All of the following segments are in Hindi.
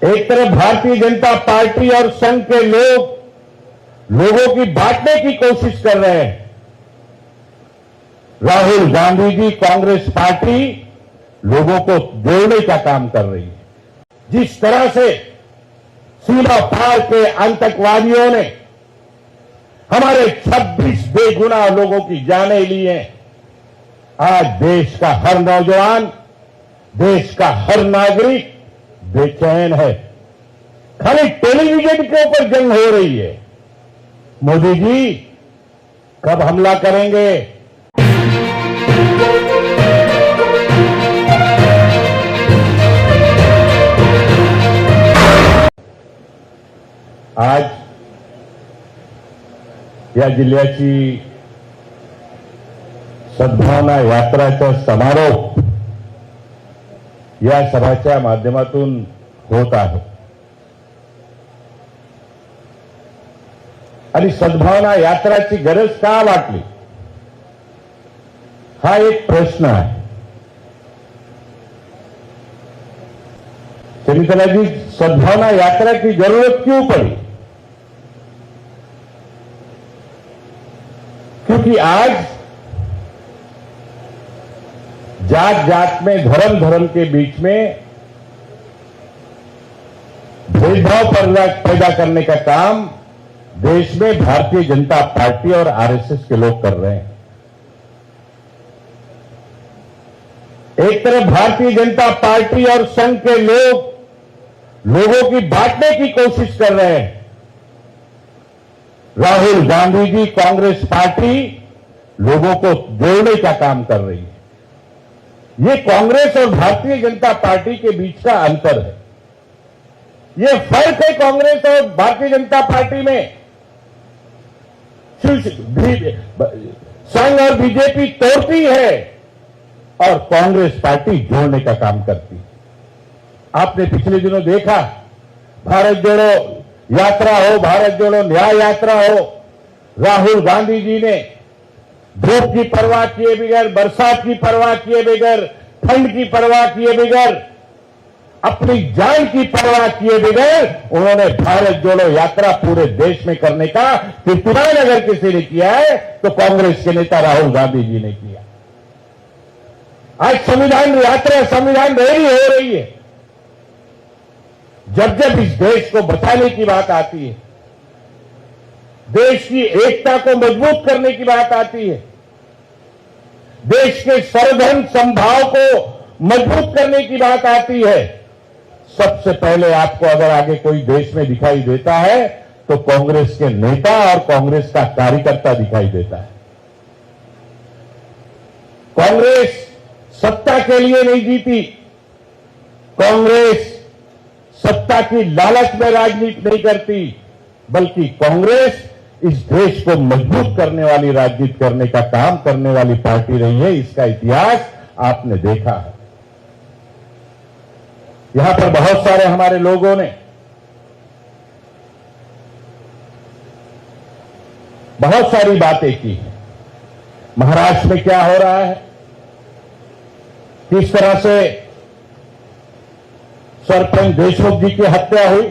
एक तरफ भारतीय जनता पार्टी और संघ के लोगों की बांटने की कोशिश कर रहे हैं। राहुल गांधी जी कांग्रेस पार्टी लोगों को जोड़ने का काम कर रही है। जिस तरह से सीमा पार के आतंकवादियों ने हमारे 26 बेगुनाह लोगों की जानें ली हैं, आज देश का हर नौजवान, देश का हर नागरिक बेचैन है। खाली टेलीविजन के ऊपर जंग हो रही है। मोदी जी कब हमला करेंगे? आज या जिल्ह्याची सद्भावना यात्राचा समारोप या सभाच्या माध्यमातून होत आहे आणि सद्भावना यात्राची गरज का वाटली हा एक प्रश्न आहे। शनितला जी सद्भावना यात्रा की जरूरत क्यों पड़ी? क्योंकि आज जात जात में, धर्म धर्म के बीच में भेदभाव पैदा करने का काम देश में भारतीय जनता पार्टी और आरएसएस के लोग कर रहे हैं। एक तरफ भारतीय जनता पार्टी और संघ के लोगों की बांटने की कोशिश कर रहे हैं। राहुल गांधी जी कांग्रेस पार्टी लोगों को जोड़ने का काम कर रही है। ये कांग्रेस और भारतीय जनता पार्टी के बीच का अंतर है। ये फर्क है कांग्रेस और भारतीय जनता पार्टी में। संघ और बीजेपी तोड़ती है और कांग्रेस पार्टी जोड़ने का काम करती है। आपने पिछले दिनों देखा, भारत जोड़ो यात्रा हो, भारत जोड़ो न्याय यात्रा हो, राहुल गांधी जी ने धूप की परवाह किए बगैर, बरसात की परवाह किए बगैर, ठंड की परवाह किए बगैर, अपनी जान की परवाह किए बगैर उन्होंने भारत जोड़ो यात्रा पूरे देश में करने का कीर्तिमान अगर किसी ने किया है तो कांग्रेस के नेता राहुल गांधी जी ने किया। आज संविधान यात्रा, संविधान रैली हो रही है। जब जब इस देश को बचाने की बात आती है, देश की एकता को मजबूत करने की बात आती है, देश के सर्वधर्म समभाव को मजबूत करने की बात आती है, सबसे पहले आपको अगर आगे कोई देश में दिखाई देता है तो कांग्रेस के नेता और कांग्रेस का कार्यकर्ता दिखाई देता है। कांग्रेस सत्ता के लिए नहीं जीती, कांग्रेस सत्ता की लालच में राजनीति नहीं करती, बल्कि कांग्रेस इस देश को मजबूत करने वाली राजनीति करने का काम करने वाली पार्टी रही है। इसका इतिहास आपने देखा है। यहां पर बहुत सारे हमारे लोगों ने बहुत सारी बातें की हैं। महाराष्ट्र में क्या हो रहा है, किस तरह से सरपंच देशमुख जी की हत्या हुई,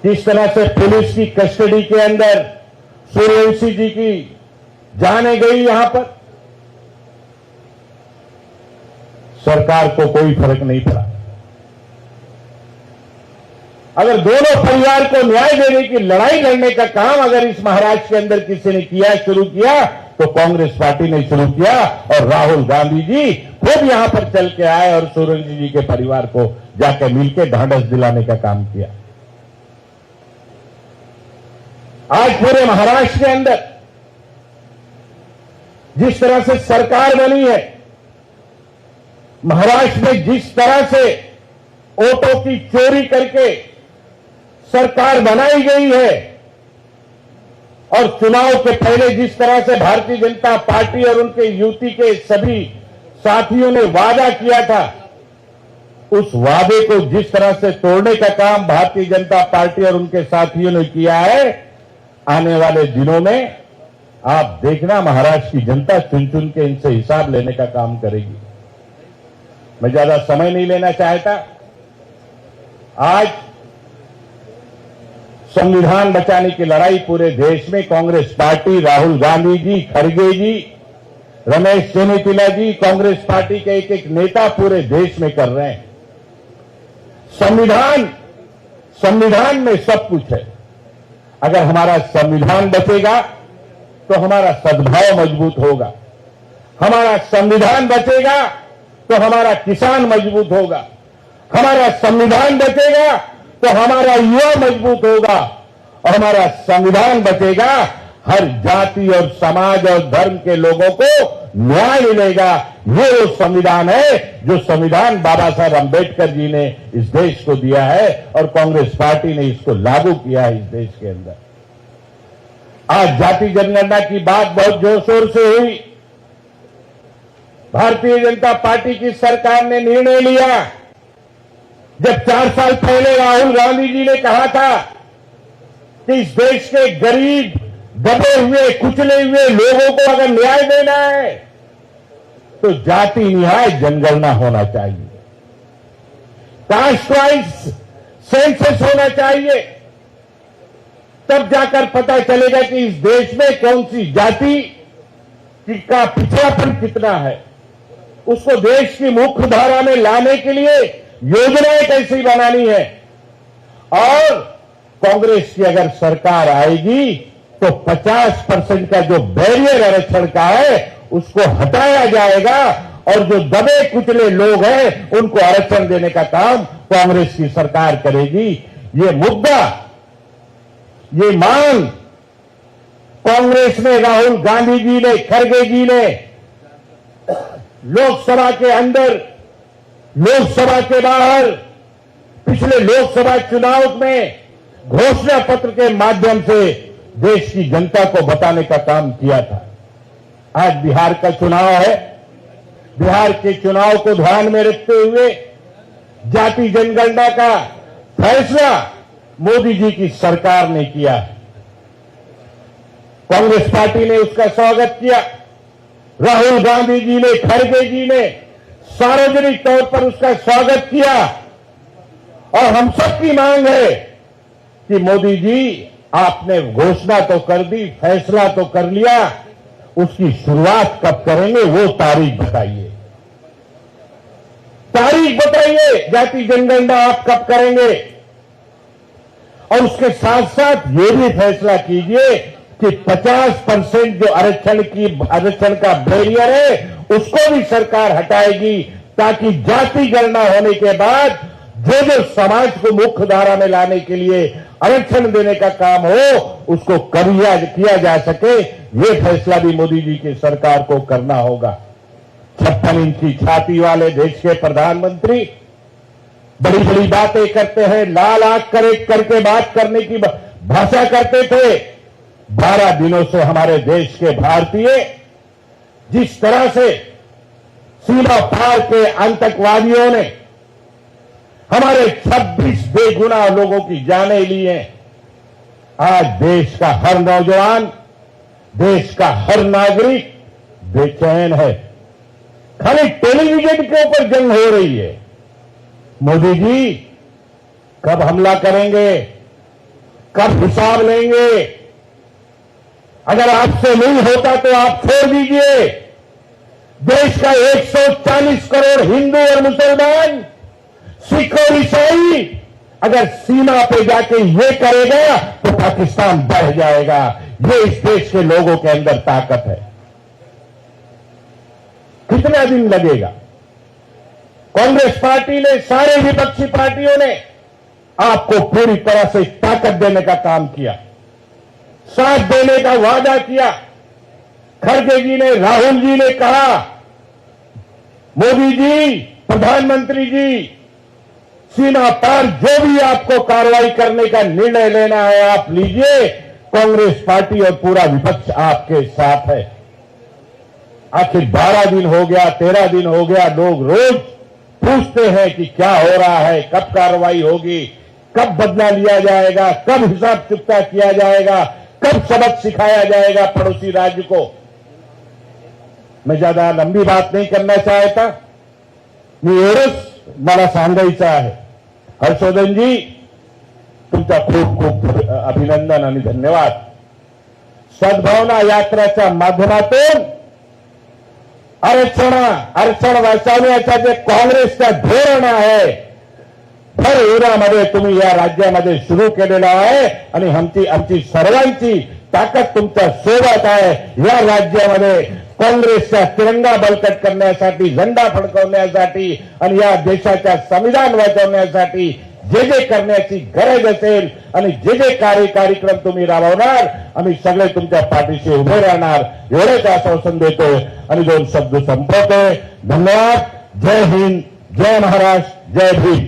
किस तरह से पुलिस की कस्टडी के अंदर सूर्यवंशी जी की जानें गई। यहां पर सरकार को कोई फर्क नहीं पड़ा। अगर दोनों परिवार को न्याय देने की लड़ाई लड़ने का काम अगर इस महाराष्ट्र के अंदर किसी ने किया, शुरू किया, तो कांग्रेस पार्टी ने शुरू किया और राहुल गांधी जी खुद यहां पर चल के आए और सूर्यवंशी जी के परिवार को जाकर मिलकर ढांढस दिलाने का काम किया। आज पूरे महाराष्ट्र के अंदर जिस तरह से सरकार बनी है, महाराष्ट्र में जिस तरह से वोटों की चोरी करके सरकार बनाई गई है और चुनाव के पहले जिस तरह से भारतीय जनता पार्टी और उनके युति के सभी साथियों ने वादा किया था, उस वादे को जिस तरह से तोड़ने का काम भारतीय जनता पार्टी और उनके साथियों ने किया है, आने वाले दिनों में आप देखना महाराष्ट्र की जनता चुन चुन के इनसे हिसाब लेने का काम करेगी। मैं ज्यादा समय नहीं लेना चाहता। आज संविधान बचाने की लड़ाई पूरे देश में कांग्रेस पार्टी, राहुल गांधी जी, खड़गे जी, रमेश चन्नीचिला जी, कांग्रेस पार्टी के एक एक नेता पूरे देश में कर रहे हैं। संविधान में सब कुछ है। अगर हमारा संविधान बचेगा तो हमारा सद्भाव मजबूत होगा। हमारा संविधान बचेगा तो हमारा किसान मजबूत होगा। हमारा संविधान बचेगा तो हमारा युवा मजबूत होगा। और हमारा संविधान बचेगा, हर जाति और समाज और धर्म के लोगों को न्याय मिलेगा। ये वो संविधान है जो संविधान बाबा साहब अंबेडकर जी ने इस देश को दिया है और कांग्रेस पार्टी ने इसको लागू किया है इस देश के अंदर। आज जाति जनगणना की बात बहुत जोर शोर से हुई। भारतीय जनता पार्टी की सरकार ने निर्णय लिया। जब 4 साल पहले राहुल गांधी जी ने कहा था कि इस देश के गरीब, दबे हुए, कुचले हुए लोगों को अगर न्याय देना है तो जाति न्याय जनगणना होना चाहिए, कास्ट वाइज सेंसस होना चाहिए। तब जाकर पता चलेगा कि इस देश में कौन सी जाति का पिछड़ापन कितना है। उसको देश की मुख्य धारा में लाने के लिए योजनाएं कैसी बनानी है। और कांग्रेस की अगर सरकार आएगी तो 50% का जो बैरियर आरक्षण का है उसको हटाया जाएगा और जो दबे कुचले लोग हैं उनको आरक्षण देने का काम कांग्रेस की सरकार करेगी। ये मुद्दा, ये मांग कांग्रेस ने, राहुल गांधी जी ने, खड़गे जी ने लोकसभा के अंदर, लोकसभा के बाहर, पिछले लोकसभा चुनाव में घोषणा पत्र के माध्यम से देश की जनता को बताने का काम किया था। आज बिहार का चुनाव है। बिहार के चुनाव को ध्यान में रखते हुए जाति जनगणना का फैसला मोदी जी की सरकार ने किया है। कांग्रेस पार्टी ने उसका स्वागत किया। राहुल गांधी जी ने, खड़गे जी ने सार्वजनिक तौर पर उसका स्वागत किया। और हम सबकी मांग है कि मोदी जी, आपने घोषणा तो कर दी, फैसला तो कर लिया, उसकी शुरुआत कब करेंगे वो तारीख बताइए। तारीख बताइए, जाति जनगणना आप कब करेंगे। और उसके साथ साथ ये भी फैसला कीजिए कि 50% जो आरक्षण का बैरियर है उसको भी सरकार हटाएगी, ताकि जाति गणना होने के बाद जो समाज को मुख्य धारा में लाने के लिए आरक्षण देने का काम हो उसको किया जा सके। ये फैसला भी मोदी जी की सरकार को करना होगा। 56 इंच की छाती वाले देश के प्रधानमंत्री बड़ी बड़ी बातें करते हैं, लाल आंख करके बात करने की भाषा करते थे। 12 दिनों से हमारे देश के भारतीय जिस तरह से सीमा पार के आतंकवादियों ने हमारे 26 बेगुनाह लोगों की जानें ली हैं, आज देश का हर नौजवान, देश का हर नागरिक बेचैन है। खाली टेलीविजन के ऊपर जंग हो रही है। मोदी जी कब हमला करेंगे, कब हिसाब लेंगे। अगर आपसे नहीं होता तो आप छोड़ दीजिए। देश का 140 करोड़ हिंदू और मुसलमान, सिख और ईसाई अगर सीमा पे जाके ये करेगा तो पाकिस्तान बढ़ जाएगा। ये इस देश के लोगों के अंदर ताकत है। कितना दिन लगेगा? कांग्रेस पार्टी ने, सारे विपक्षी पार्टियों ने आपको पूरी तरह से ताकत देने का काम किया, साथ देने का वादा किया। खड़गे जी ने, राहुल जी ने कहा, मोदी जी, प्रधानमंत्री जी, सीमा पार जो भी आपको कार्रवाई करने का निर्णय लेना है आप लीजिए। कांग्रेस पार्टी और पूरा विपक्ष आपके साथ है। आखिर 12 दिन हो गया, 13 दिन हो गया, लोग रोज पूछते हैं कि क्या हो रहा है, कब कार्रवाई होगी, कब बदला लिया जाएगा, कब हिसाब चुकता किया जाएगा, कब सबक सिखाया जाएगा पड़ोसी राज्य को। मैं ज्यादा लंबी बात नहीं करना चाहता, मी एवढंच मला सांगायचं आहे हर्षवर्धनजी, तुमचा खूप खूप अभिनंदन आणि धन्यवाद. सद्भावना यात्राच्या माध्यमातून आरक्षण वाचवण्याचं जे काँग्रेसचं धोरण आहे, भर युगामध्ये तुम्ही या राज्यामध्ये सुरू केलेलं आहे आणि आमची सर्वांची ताकद तुमच्या सोबत आहे. या राज्यामध्ये काँग्रेसचा तिरंगा बळकट करण्यासाठी, झेंडा फडकवण्यासाठी आणि या देशाच्या संविधान वाचवण्यासाठी जे जे करण्याची गरज असेल आणि जे जे कार्यक्रम तुम्ही राबवणार, आम्ही सगळे तुमच्या पाठीशी उभे राहणार, एवढेच आश्वासन देतो आणि 2 शब्द संपवतोय. धन्यवाद. जय हिंद, जय महाराष्ट्र, जय भीम.